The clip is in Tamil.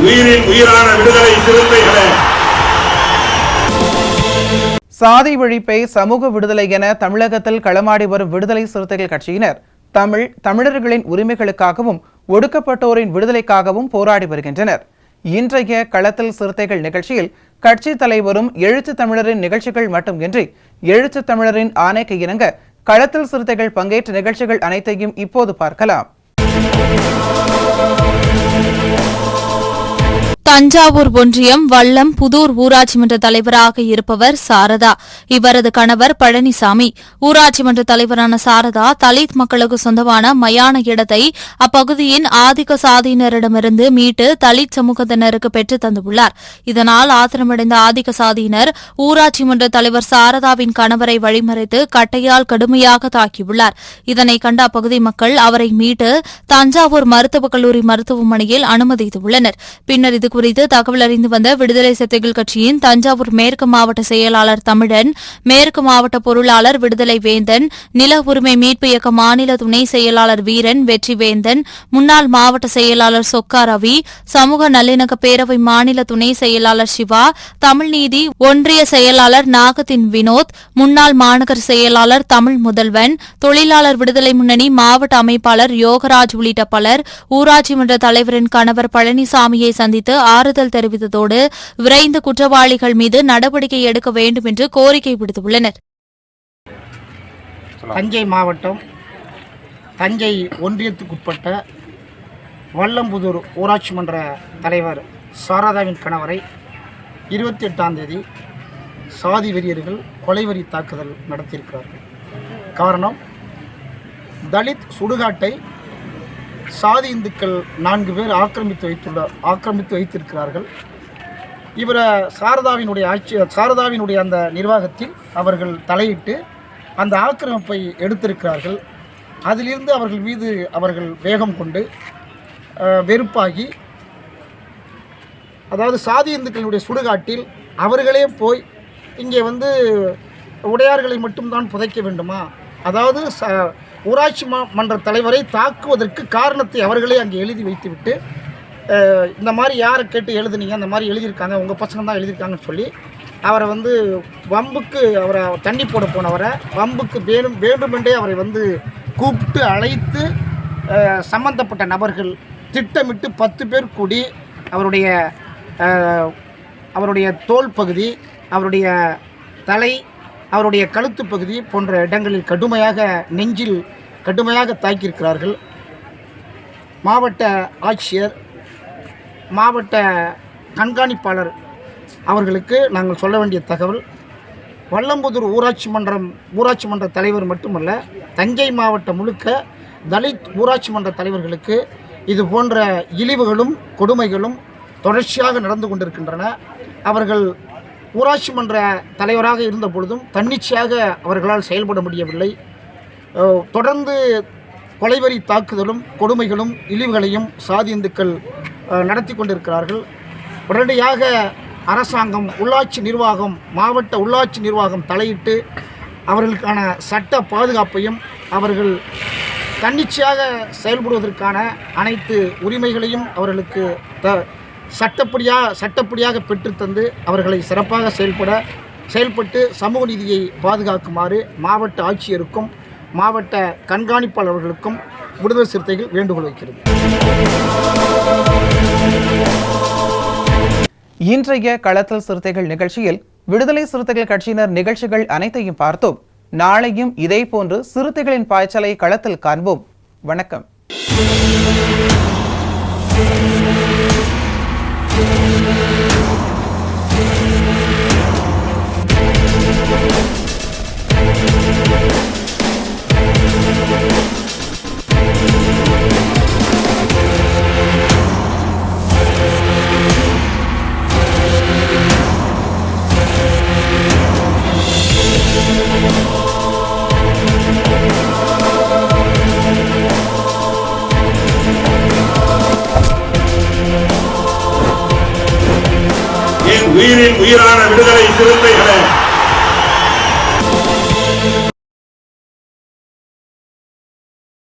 உயிரின் உயிரான விடுதலை சிறுத்தைகளே, சாதி ஒழிப்பை சமூக விடுதலை என தமிழகத்தில் களமாடி வரும் விடுதலை சிறுத்தைகள் கட்சியினர் தமிழர்களின் உரிமைகளுக்காகவும் ஒடுக்கப்பட்டோரின் விடுதலைக்காகவும் போராடி வருகின்றனர். இன்றைய களத்தில் சிறுத்தைகள் நிகழ்ச்சியில் கட்சி தலைவரும் எழுத்து தமிழரின் நிகழ்ச்சிகள் மட்டுமின்றி எழுத்து தமிழரின் ஆணைக்கு இணங்க களத்தில் சிறுத்தைகள் பங்கேற்ற நிகழ்ச்சிகள் அனைத்தையும் இப்போது பார்க்கலாம். தஞ்சாவூர் ஒன்றியம் வல்லம் புதூர் ஊராட்சி மன்ற தலைவராக இருப்பவர் சாரதா. இவரது கணவர் பழனிசாமி. ஊராட்சி மன்ற தலைவரான சாரதா தலித் மக்களுக்கு சொந்தமான மயான இடத்தை அப்பகுதியின் ஆதிக்க சாதியினரிடமிருந்து மீட்டு தலித் சமூகத்தினருக்கு பெற்றுத் தந்துள்ளார். இதனால் ஆத்திரமடைந்த ஆதிக்க சாதியினர் ஊராட்சி மன்ற தலைவர் சாரதாவின் கணவரை வழிமறைத்து கட்டையால் கடுமையாக தாக்கியுள்ளார். இதனை கண்ட அப்பகுதி மக்கள் அவரை மீட்டு தஞ்சாவூர் மருத்துவக் கல்லூரி மருத்துவமனையில் அனுமதித்துள்ளனர். பின்னர் இது குறித்து தகவல் அறிந்து வந்த விடுதலை சிறுத்தைகள் கட்சியின் தஞ்சாவூர் மேற்கு மாவட்ட செயலாளர் தமிழன், மேற்கு மாவட்ட பொருளாளர் விடுதலை வேந்தன், நில உரிமை மீட்பு இயக்க மாநில துணை செயலாளர் வீரன் வெற்றி வேந்தன், முன்னாள் மாவட்ட செயலாளர் சொக்கா ரவி, சமூக நல்லிணக்க பேரவை மாநில துணை செயலாளர் சிவா, தமிழ்நீதி ஒன்றிய செயலாளர் நாகத்தின் வினோத், முன்னாள் மாநகர செயலாளர் தமிழ் முதல்வன், தொழிலாளர் விடுதலை முன்னணி மாவட்ட அமைப்பாளர் யோகராஜ் உள்ளிட்ட பலர் ஊராட்சி மன்ற தலைவரின் கணவர் பழனிசாமியை சந்தித்து ஆறுதல் தெரிவித்ததோடு விரைந்து குற்றவாளிகள் மீது நடவடிக்கை எடுக்க வேண்டும் என்று கோரிக்கை விடுத்துள்ளனர். தஞ்சை மாவட்டம் தஞ்சை ஒன்றியத்துக்குட்பட்ட வல்லம்புதூர் ஊராட்சி மன்ற தலைவர் சாரதாவின் கணவரை 28ஆம் தேதி சாதி வெறியர்கள் கொலைவெறி தாக்குதல் நடத்தியிருக்கிறார்கள். காரணம், தலித் சுடுகாட்டை சாதி இந்துக்கள் 4 பேர் ஆக்கிரமித்து வைத்திருக்கிறார்கள். இவரை சாரதாவினுடைய அந்த நிர்வாகத்தில் அவர்கள் தலையிட்டு அந்த ஆக்கிரமிப்பை எடுத்திருக்கிறார்கள். அதிலிருந்து அவர்கள் மீது அவர்கள் வேகம் கொண்டு வெறுப்பாகி, அதாவது சாதி இந்துக்களுடைய சுடுகாட்டில் அவர்களே போய் இங்கே உடையார்களை மட்டும்தான் புதைக்க வேண்டுமா, அதாவது ஊராட்சி மன்ற தலைவரை தாக்குவதற்கு காரணத்தை அவர்களே அங்கே எழுதி வைத்துவிட்டு, இந்த மாதிரி யாரை கேட்டு எழுதுனீங்க, இந்த மாதிரி எழுதியிருக்காங்க, உங்கள் பசங்க தான் எழுதியிருக்காங்கன்னு சொல்லி அவரை வம்புக்கு அவரை தண்ணி போட போனவரை வம்புக்கு வேண்டுமென்றே அவரை கூப்பிட்டு அழைத்து சம்பந்தப்பட்ட நபர்கள் திட்டமிட்டு 10 பேர் கூடி அவருடைய தோல் பகுதி, அவருடைய தலை, அவருடைய கழுத்து பகுதி போன்ற இடங்களில் நெஞ்சில் கடுமையாக தாக்கியிருக்கிறார்கள். மாவட்ட ஆட்சியர், மாவட்ட கண்காணிப்பாளர் அவர்களுக்கு நாங்கள் சொல்ல வேண்டிய தகவல், வல்லம்புதூர் ஊராட்சி மன்ற தலைவர் மட்டுமல்ல, தஞ்சை மாவட்டம் முழுக்க தலித் ஊராட்சி மன்ற தலைவர்களுக்கு இது போன்ற இழிவுகளும் கொடுமைகளும் தொடர்ச்சியாக நடந்து கொண்டிருக்கின்றன. அவர்கள் ஊராட்சி மன்ற தலைவராக இருந்த பொழுதும் தன்னிச்சையாக அவர்களால் செயல்பட முடியவில்லை. தொடர்ந்து கொலைவெறி தாக்குதலும் கொடுமைகளும் இழிவுகளையும் சாதி இந்துக்கள் நடத்தி கொண்டிருக்கிறார்கள். உடனடியாக அரசாங்கம், உள்ளாட்சி நிர்வாகம், மாவட்ட உள்ளாட்சி நிர்வாகம் தலையிட்டு அவர்களுக்கான சட்ட பாதுகாப்பையும் அவர்கள் தன்னிச்சையாக செயல்படுவதற்கான அனைத்து உரிமைகளையும் அவர்களுக்கு சட்டப்படியாக பெற்றுத்தந்து அவர்களை சிறப்பாக செயல்பட்டு சமூக நீதியை பாதுகாக்குமாறு மாவட்ட ஆட்சியருக்கும் மாவட்ட கண்காணிப்பாளர்களுக்கும் விடுதலை சிறுத்தைகள் வேண்டுகோள் வைக்கிறது. இன்றைய களத்தில் சிறுத்தைகள் நிகழ்ச்சியில் விடுதலை சிறுத்தைகள் கட்சியினர் நிகழ்ச்சிகள் அனைத்தையும் பார்த்தோம். நாளையும் இதே போன்று சிறுத்தைகளின் பாய்ச்சலை களத்தில் காண்போம். வணக்கம். உயிரின் உயிரான விடுதலை சிறுத்தைகளே,